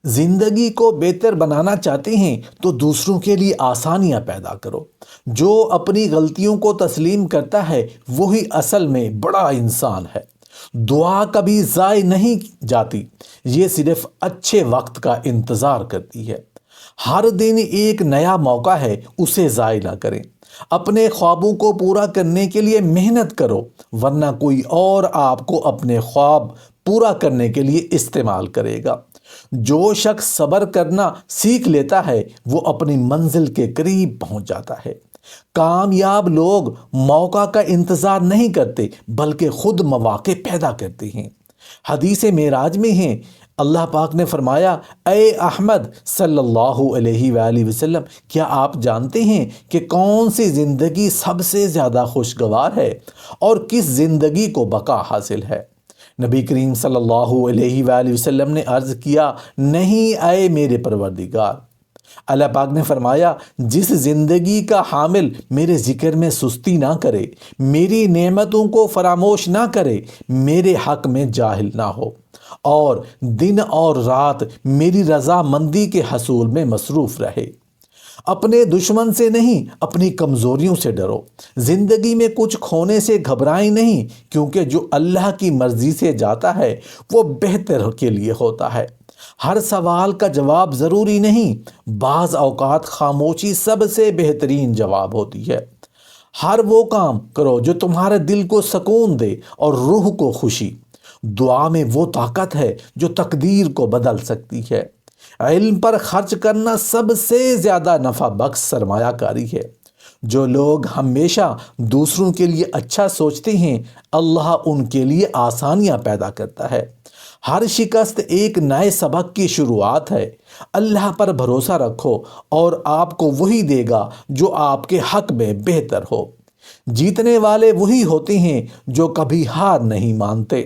زندگی کو بہتر بنانا چاہتے ہیں تو دوسروں کے لیے آسانیاں پیدا کرو۔ جو اپنی غلطیوں کو تسلیم کرتا ہے وہی اصل میں بڑا انسان ہے۔ دعا کبھی ضائع نہیں جاتی، یہ صرف اچھے وقت کا انتظار کرتی ہے۔ ہر دن ایک نیا موقع ہے، اسے ضائع نہ کریں۔ اپنے خوابوں کو پورا کرنے کے لیے محنت کرو، ورنہ کوئی اور آپ کو اپنے خواب پورا کرنے کے لیے استعمال کرے گا۔ جو شخص صبر کرنا سیکھ لیتا ہے وہ اپنی منزل کے قریب پہنچ جاتا ہے۔ کامیاب لوگ موقع کا انتظار نہیں کرتے بلکہ خود مواقع پیدا کرتے ہیں۔ حدیث معراج میں ہیں، اللہ پاک نے فرمایا، اے احمد صلی اللہ علیہ وآلہ وسلم، کیا آپ جانتے ہیں کہ کون سی زندگی سب سے زیادہ خوشگوار ہے اور کس زندگی کو بقا حاصل ہے؟ نبی کریم صلی اللہ علیہ وآلہ وسلم نے عرض کیا، نہیں اے میرے پروردگار۔ اللہ پاک نے فرمایا، جس زندگی کا حامل میرے ذکر میں سستی نہ کرے، میری نعمتوں کو فراموش نہ کرے، میرے حق میں جاہل نہ ہو، اور دن اور رات میری رضا مندی کے حصول میں مصروف رہے۔ اپنے دشمن سے نہیں، اپنی کمزوریوں سے ڈرو۔ زندگی میں کچھ کھونے سے گھبرائیں نہیں، کیونکہ جو اللہ کی مرضی سے جاتا ہے وہ بہتر کے لیے ہوتا ہے۔ ہر سوال کا جواب ضروری نہیں، بعض اوقات خاموشی سب سے بہترین جواب ہوتی ہے۔ ہر وہ کام کرو جو تمہارے دل کو سکون دے اور روح کو خوشی۔ دعا میں وہ طاقت ہے جو تقدیر کو بدل سکتی ہے۔ علم پر خرچ کرنا سب سے زیادہ نفع بخش سرمایہ کاری ہے۔ جو لوگ ہمیشہ دوسروں کے لیے اچھا سوچتے ہیں، اللہ ان کے لیے آسانیاں پیدا کرتا ہے۔ ہر شکست ایک نئے سبق کی شروعات ہے۔ اللہ پر بھروسہ رکھو اور آپ کو وہی دے گا جو آپ کے حق میں بہتر ہو۔ جیتنے والے وہی ہوتے ہیں جو کبھی ہار نہیں مانتے۔